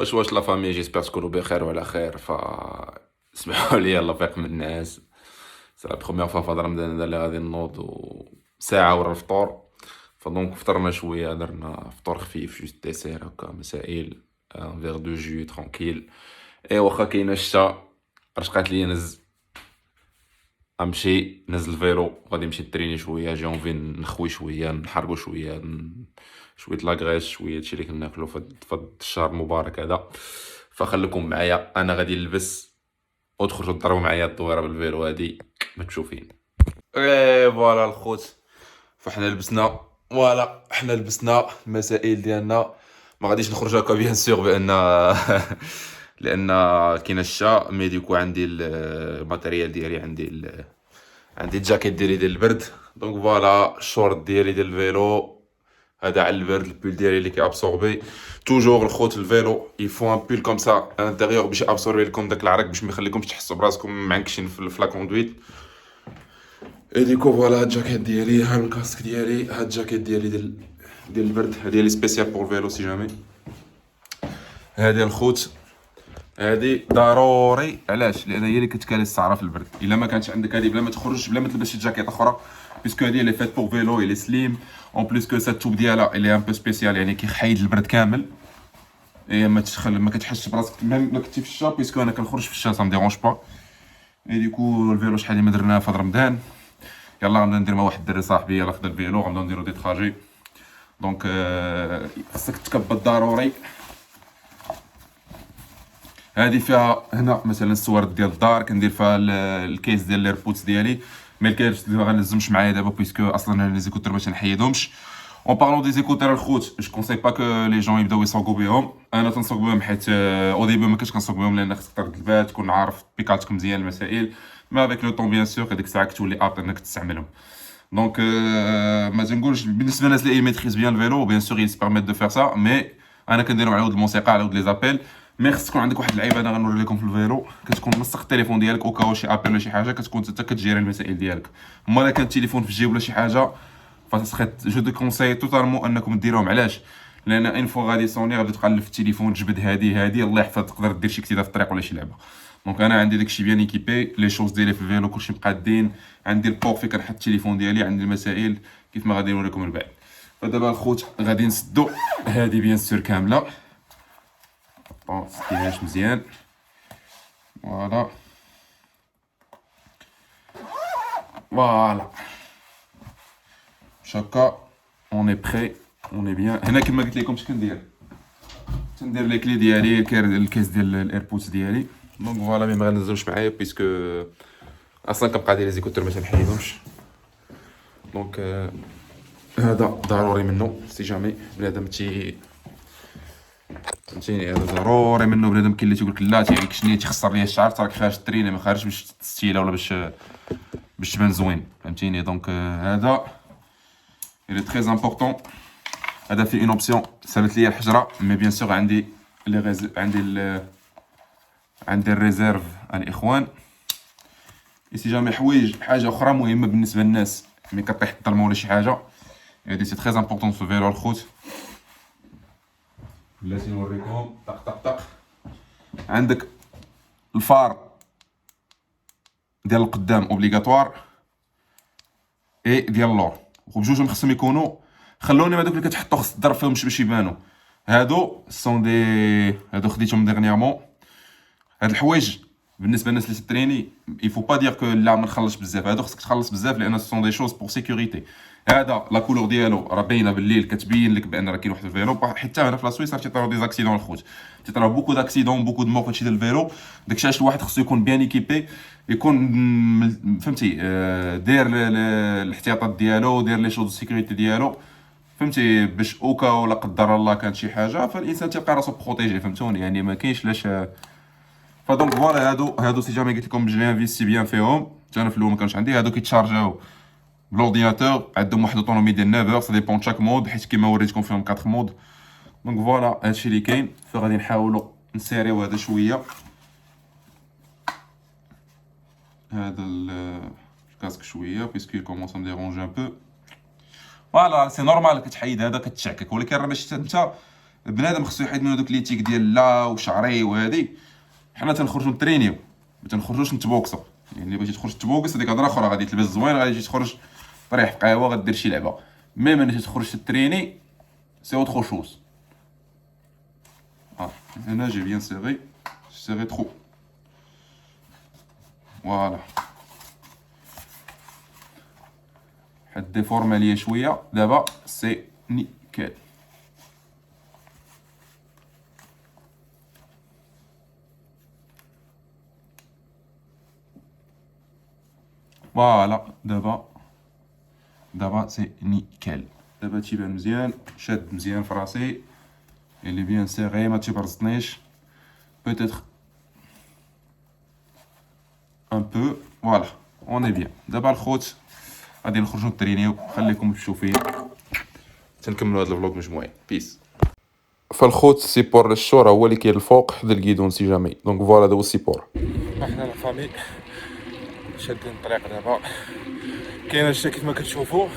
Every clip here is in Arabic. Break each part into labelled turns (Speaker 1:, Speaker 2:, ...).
Speaker 1: واش لا فامي جيسبر تكونوا بخير وعلى خير. اسمحوا لي الله فيق من الناس. سي لا بروميير فوا في رمضان اللي غادي نوض ساعة ورا الفطور. فدونك فطرنا شوية، درنا فطور خفيف جوست ديسير هكا مسائل، ان فيغ دو جو ترونكيل. اي واخا كاينه الشتا، رشقات ليا غنمشي نهز الفيلو غادي نمشي نتريني شويه، جي اونفي نخوي شويه، نحرقو شويه، شويه لاكغيس، شويه هادشي اللي كناكلو في الشهر المبارك هذا. فخليكم معايا، انا غادي نلبس وتخرجوا تضربوا معايا الدويره بالفيلو هادي ما تشوفين. اي فوالا الخوت، فحنا لبسنا، فوالا حنا لبسنا المسائل ديالنا. ما غاديش نخرج هكا بيان سور بان لان كاين الشتا، مي ديكو عندي الماتيريال ديالي، عندي الجاكيت ديالي ديال البرد. دونك فوالا الشورت ديالي ديال الفيلو هذا على البرد، البول ديالي اللي كيابسوربي توجور الخوت الفيلو يفو ان بول كوم سا انتيريور باش يابسوربي لكم داك العرق، باش ما يخليكمش تحسوا براسكم معنكشين في لا كوندويت. اي ديكو فوالا هاد الجاكيت ديالي، ها الكاسك ديالي، هاد الجاكيت ديالي ديال البرد، هادي لي سبيسيال بور الفيلو سي جامي. هادي الخوت، هادي ضروري. علاش؟ لان هي اللي كتكالي السعره في البرد. الا ما كانتش عندك هادي بلا ما تخرج، بلا ما تلبس شي جاكيت اخرى، بيسكو هادي اللي فات بور فيلو، اللي سليم اون بليس كو سا التوب ديالها اللي ان بو سبيسيال، يعني كيحيد البرد كامل. اي ما كتحسش براسك ميم ما كنتي في الشتا، بيسكو انا كنخرج في الشتا سا مديرونج با. اي ديكو الفيلو شحال اللي ما درناه في رمضان، يلا غنبدا ندير مع واحد الدري صاحبي، يلا خدا الفيلو غنبدا نديرو دي تراجي. دونك خصك تكبط ضروري. هذه فيها هنا مثلا الصور ديال الدار، كندير فيها الكيس ديال ليربودز ديالي. مي الكيس ما غنلزمش معايا دابا بيسكو اصلا انا لي زيكوتور باش نحيدهمش. اون بارلون دي زيكوتور الخوت، جو كونساي با كو لي جون يبداو يصوقوا بهم. انا تنصوق بهم حيت او ديبي ما كنتش كنصوق بهم، لان خصك ترد البال تكون عارف بيكاتك مزيان المسائل. ما افيك لو طون بيان سور هذيك الساعه كتولي ابط انك تستعملهم. دونك ما تنقولش بالنسبه للناس اللي ميتريز بيان الفيلو بيان سور يس بيرميت دو فير سا، مي انا كنديرهم على ود الموسيقى، على ود لي زابيل. مي خص تكون عندك واحد اللعيبه انا غنوري لكم في الفيلو، كتكون منسق التليفون ديالك او كاو شي ابل ولا شي حاجه، كتكون حتى كتجيري المسائل ديالك. اما الا كان التليفون في الجيب ولا شي حاجه، فسخيت جو دو كونساي توتالمون انكم ديروهم. علاش؟ لان ان فوا غادي سوني غادي تقلب في التليفون، تجبد هادي الله يحفظ، تقدر دير شي كتيبه في الطريق ولا شي لعبه. دونك انا عندي داكشي بيان ايكيبي، لي شوز ديالي في الفيلو كلشي مقادين، عندي البور فين كنحط التليفون ديالي، عندي المسائل كيف ما غادي نوريكم من بعد. فدابا الخوت غادي نسدو هادي بيان سور كامله، بون سديناش مزيان، فوالا فوالا شاكا اون بري، اون بيان. هنا كما قلت لكم اش كندير، تندير لي كلي ديالي، الكيس ديال الايربودز ديالي. دونك فوالا مي ما غنزلوش معايا بيسكو اصلا كنبقى داير لي زيكوتور باش نحيدهمش. دونك هذا ضروري منه سي جامي بنادم فهمتيني، هذا ضروري منه بنادم. كاين اللي تيقول لك لا تيعيكشني تيخسر ليا الشعر، راك خارج تريني، ما خارج باش تستيلا ولا باش تبان زوين، فهمتيني. دونك هذا il est très important. هذا في اون اوبسيون سالت ليا الحجره، مي بيان سور عندي عندي الريزيرف الاخوان. سي جامي حاجه اخرى مهمه بالنسبه للناس ملي كطيح الظلمه ولا شي حاجه، هادي سي تري امبورطون في الفيلو الخوت. بلاتي نوريكم طق طق طق. عندك الفار ديال القدام اوبليغاتوار، اي ديال اللور، وبجوجهم خصهم يكونوا. خلوني هذوك اللي كتحطو خص تضرب فيهم باش يبانوا. هادو سون دي، هادو خديتهم ديغنيامون. هاد الحوايج بالنسبه للناس اللي تريني يفو با دير كو لا ما نخلصش بزاف، هادو خصك تخلص بزاف لان سون دي شوز بور سيكوريتي. هذا لا كولور ديالو راه باينه بالليل، كتبين لك بان راه كاين واحد الفيلو. حتى هنا في لا سويس راه تيطراو دي زاكسيدون الخوت، تيطراو بوكو داكسيدون، بوكو دو مور فهادشي ديال الفيلو. داكشي علاش الواحد خصو يكون بيان ايكيبي، يكون فهمتي داير الاحتياطات ديالو، داير لي شوز سيكوريتي ديالو، فهمتي، باش اوكا ولا قدر الله كانت شي حاجه فالانسان تلقى راسو بروتيجي، فهمتوني يعني ما كاينش لاش. فدونك فوالا هادو سي جامي قلت لكم جي انفيستي بيان فيهم. حتى انا في الاول ما كانش عندي هادو، كيتشارجاو بلورديناتور، عندهم واحد اوتونومي ديال 9 اور، سا ديبون شاك مود، حيت كيما وريتكم فيهم 4 مود. دونك فوالا هادشي اللي كاين. فغادي نحاولوا نسيريو هذا شويه، هذا الكاسك شويه بيسكو كومونس مديرونجي ان بو. فوالا سي نورمال كتحيد هذا كتشعكك، ولكن راه ماشي انت بنادم خصو يحيد من هذوك لي تيك ديال لا وشعري وهذه. حنا تنخرجوا نترينيو، ما تنخرجوش نتبوكسو. يعني بغيتي تخرج تبوكس هذيك هضره اخرى، غادي تلبس زوين، غادي تجي تخرج طريح في قهوه، غدير شي لعبه. مي ملي تخرج تتريني سي اوتر شوز. هنا جي بيان سيغي ترو. فوالا حد ديفورما ليا شويه دابا سي نيكال. فوالا دابا سي نيكال. دابا تيبان مزيان، شاد مزيان في راسي، اللي بيان سيغي، ما تيبرزطنيش بوتيتر ان بو. فوالا اوني بيان. دابا الخوت غادي نخرجو نترينيو، خليكم تشوفوا فيا تنكملوا هذا الفلوق مجموعين. بيس. فالخوت السيبور للشور هو اللي كاين الفوق حدا الكيدون سي جامي. دونك فوالا هذا هو السيبور. احنا لا فامي شادين الطريق دابا، كاين هادشي كيف ما كتشوفوا،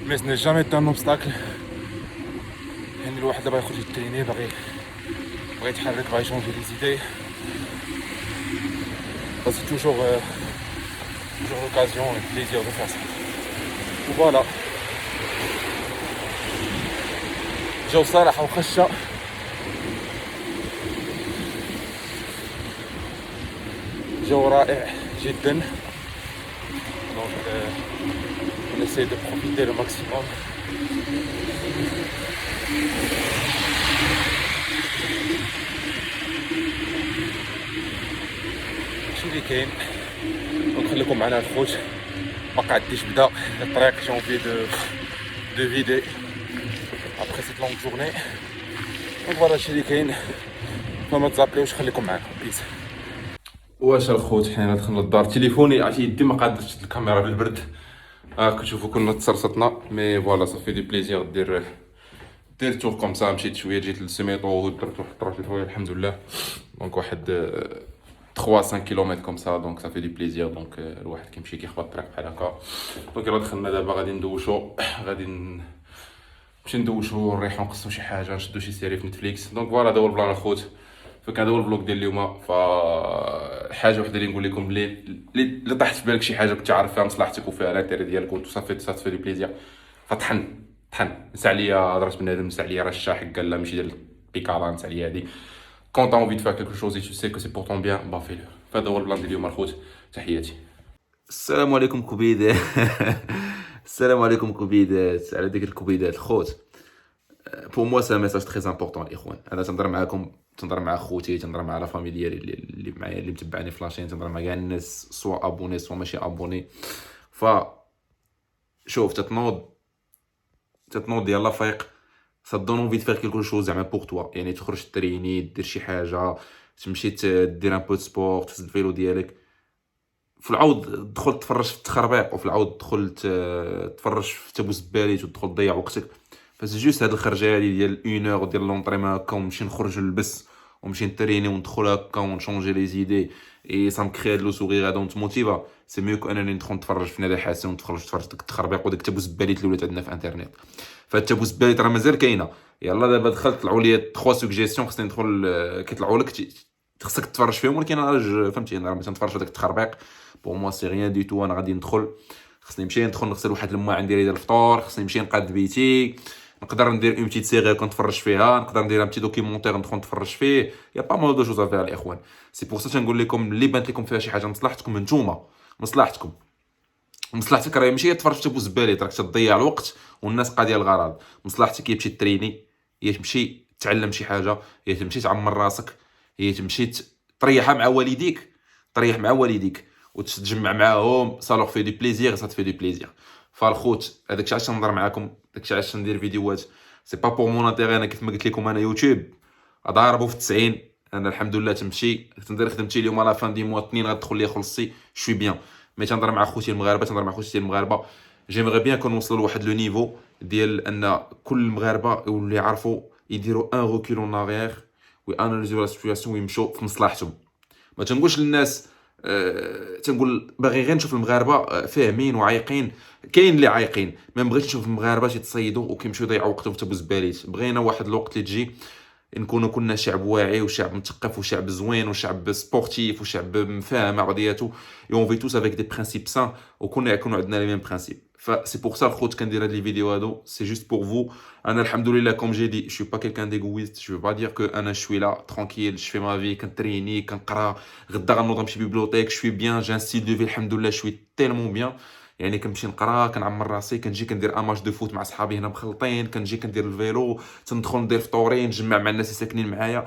Speaker 1: مي سني جامي تان اوبستاكل. يعني الواحد دابا يخرج يتريني، باغي يتحرك، باغي يشونجي لي زيدي، بس توجور لوكازيون et plaisir de faire ça. Voilà. جو صالح وخشة، جو رائع جدا. Donc on essaie de profiter le maximum. شي اللي كاين. ونخليكم معنا الخوت، باقي عنديش بدا الطريق، جونفي دو فيدي ابخي سيت لونغ جورني. دونك فوالا هادشي اللي كاين، فما تزابليوش، خليكم معنا. بيس. واش الخوت حنا دخلنا للدار، تليفوني عرفتي يدي ما قادرش تشد الكاميرا بالبرد. كتشوفوا كنا تسرسطنا، مي فوالا صافي دي بليزير دير تور كوم سا. مشيت شويه، جيت للسيميطو، درت واحد 3 شويه الحمد لله. دونك واحد 3-5 كيلومتر كوم سا، دونك صافي دي بليزير. دونك الواحد كيمشي كيخبط الطريق بحال هكا. دونك يلا دخلنا دابا، غادي ندوشو، غادي نمشي ندوشو، نريحو، نقصو شي حاجه، نشدو شي سيري في نتفليكس. دونك فوالا هذا هو البلان الخوت. فكان هذا هو الفلوق ديال اليوم. حاجه وحده اللي نقول لكم، اللي طاحت في بالك شي حاجه كنت عارف فيها مصلحتك وفيها لانتيري ديالك وصافي دي بليزير، فطحن نسى عليا هضرت بنادم، نسى عليا رشا حق لا ماشي ديال البيكالا، نسى عليا هادي. Quand t'as envie de faire quelque chose et tu sais que c'est pour ton bien, bah fais-le. فهذا هو البلان ديال اليوم الخوت. تحياتي. السلام عليكم كبيدات. السلام عليكم كبيدات. على ديك الكبيدات الخوت، بور موا سا ميساج تري امبورطون الاخوان. انا تنهضر معاكم، تنهضر مع خوتي، تنهضر مع لا فامي ديالي اللي معايا، اللي متبعني في لاشين، تنهضر مع كاع الناس سوا ابوني سوا ماشي ابوني. شوف، تتنوض يلا فايق، ça te donne envie de faire quelque chose زعما pour toi. يعني تخرج تريني، دير شي حاجه، تمشي دير ان بو سبور، تهز الفيلو ديالك، في العوض تدخل تفرج في التخربيق، وفي العوض تدخل تفرج في تبوس باليت وتدخل تضيع وقتك. فسي جوست هاد الخرجه هادي ديال 1 اور ديال لونطريمون هكا، ونمشي نخرج نلبس ونمشي نتريني وندخل هكا ونشونجي لي زيدي، اي سا مكري هاد لو سوغيغ هذا ونتموتيفا. سي ميو كو انني ندخل نتفرج في نادي حسن، ونتفرج ديك التخربيق وديك تبوس باليت اللي ولات عندنا في انترنيت. فالتبوس باليت راه مازال كاينه. يلا دابا دخلت طلعوا لي 3 سوجيستيون خصني ندخل، كيطلعوا لك خصك تتفرج فيهم، ولكن انا فهمتي انا ما تنتفرجش هذاك التخربيق. بور موا سي ريان دي تو. انا غادي خصني نمشي نغسل واحد الماعن ديالي ديال الفطور، خصني نمشي نقاد بيتي، نقدر ندير اون بتيت سيري كنتفرج فيها، نقدر ندير ان بتي دوكيمونتير ندخل نتفرج فيه. يا با مال دو جوز افير الاخوان. سي بور سا تنقول لكم اللي بانت لكم فيها شي حاجه مصلحتكم نتوما، مصلحتك راهي ماشي تفرج في تبوس باليت، راك تضيع الوقت والناس قاديه الغرض. مصلحتك هي تمشي تريني، هي تمشي تعلم شي حاجه، هي تمشي تعمر راسك، هي تمشي تريحها مع والديك، تريح مع والديك وتتجمع معاهم. سا لوغ في دي بليزير، سا تفي دي بليزير. فالخوت هذاك علاش نهضر معاكم، داكشي علاش ندير فيديوهات. سي با بور مون انتيغي. انا كيف ما قلت لكم انا يوتيوب ضاربو في 90. انا الحمد لله تمشي تندير خدمتي اليوم لا فان دي موا 2 غتدخل لي خلصي شوي بيان. مي تنهضر مع خوتي المغاربه، تنهضر مع خوتي المغاربه، جيمغي بيان كنوصلوا لواحد لو نيفو ديال ان كل المغاربه يولي يعرفوا يديروا ان ريكول اون اريير وياناليزيو لا سيتوياسيون ويمشوا في مصلحتهم. ما تنقولش للناس تنقول باغي غير نشوف المغاربه فاهمين وعايقين. كاين اللي عايقين، ما بغيتش نشوف المغاربه تيتصيدوا وكيمشيو يضيعوا وقتهم في بوزباليت. بغينا واحد الوقت اللي تجي نكونوا كلنا شعب واعي وشعب مثقف وشعب زوين وشعب سبورتيف وشعب فاهم مع بعضياتو، et on vit tous avec des principes sains وكنا يكونوا عندنا les mêmes principes. فسي بور سا الخوت كندير هاد لي فيديو هادو سي جوست بور فو. انا الحمد لله كوم جي دي je suis pas quelqu'un d'égoïste, je veux pas dire que انا je suis là tranquille je fais ma vie كنتريني كنقرا غدا غنوض نمشي بيبليوتيك je suis bien j'ai un style de vie الحمد لله je suis tellement bien. يعني كنمشي نقرا كنعمر راسي كنجي كندير ان ماتش دو فوت مع صحابي هنا مخلطين كنجي كندير الفيلو تندخل ندير فطورين نجمع مع الناس اللي ساكنين معايا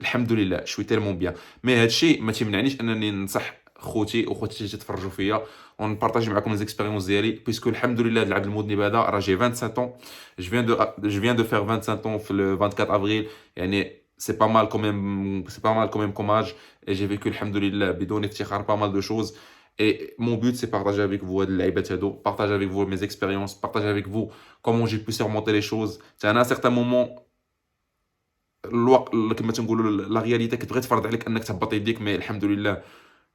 Speaker 1: الحمد لله شوي تيرمون بيان. مي هادشي ما تيمنعنيش انني ننصح خوتي وخوتي تتفرجوا فيا ونبارطاجي معكم لي زيكسبيريونس ديالي بيسكو الحمد لله هاد العبد المذنب هذا راه جي 27 ans. Je viens de faire 25 ans في le 24 avril. يعني c'est pas mal quand même, c'est pas mal quand même comme âge et j'ai vécu alhamdoulilah بدون افتخار pas mal de choses. Et mon but, c'est partager avec vous partager avec vous mes expériences, partager avec vous comment j'ai pu surmonter les choses. C'est à un certain moment, كما تنقولوا لا رياليتي كتبغي تفرض عليك انك تهبط يديك، مي الحمد لله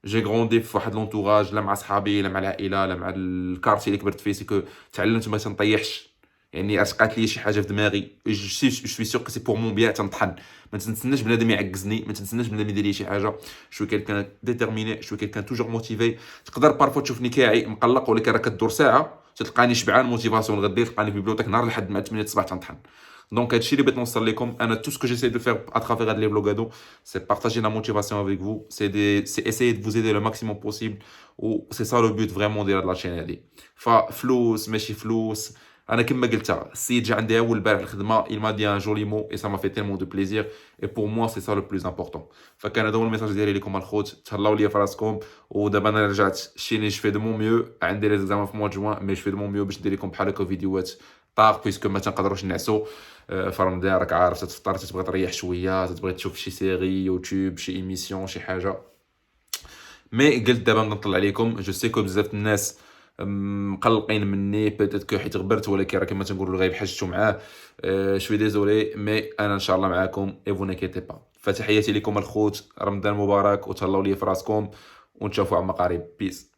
Speaker 1: جي غروندي في واحد لونتوراج لا مع صحابي لا مع العائله لا مع الكارتي اللي كبرت فيه. سيكو تعلمت ما تنطيحش، يعني رقات لي شي حاجه في دماغي جو سوي سيغ كو سي بور مون بيان تنطحن. ما تنسناش بنادم يعكزني، ما تنسناش بنادم يدير لي شي حاجه. شوي كيلكان ديتيرميني، شوي كيلكان توجور موتيفي. تقدر بارفو تشوفني كاعي مقلق ولكن راه كدور ساعه تلقاني شبعان موتيفاسيون غدي تلقاني في البيبليوتيك نهار لحد مع 8 الصباح تنطحن. دونك هادشي اللي بغيت نوصل لكم انا. tout ce que j'essaie de faire à travers هاد لي فلوغادو c'est partager la motivation avec vous, c'est essayer de vous aider le maximum possible و c'est ça le but vraiment ديال هاد لاشين هادي. ففلوس ماشي فلوس، انا كما قلتها السيد جا عندي اول البارح الخدمه il m'a dit un joli mot et ça m'a fait tellement de plaisir et pour moi c'est ça le plus important. فكان هذا هو الميساج ديالي لكم الخوت، تهلاو ليا في راسكم. ودابا انا رجعت شيني جو في دو مون ميو، عندي لي زعما في موا جوان مي جو في دو مون ميو باش ندير لكم بحال هكا فيديوهات طاغ بيسكو ما تنقدروش نعسو في رمضان. راك عارف تفطر تبغي تريح شويه، تبغي تشوف شي سيري يوتيوب شي ايميسيون شي حاجه. مي قلت دابا نطلع عليكم. جو سي كو بزاف الناس مقلقين مني بيتيت كو حيت غبرت، ولكن راه كما تنقولوا الغايب حاجتو معاه. شوي ديزولي مي انا ان شاء الله معاكم اي فو نكيتي با. فتحياتي لكم الخوت، رمضان مبارك وتهلاو لي في راسكم ونتشافوا عما قريب. بيس.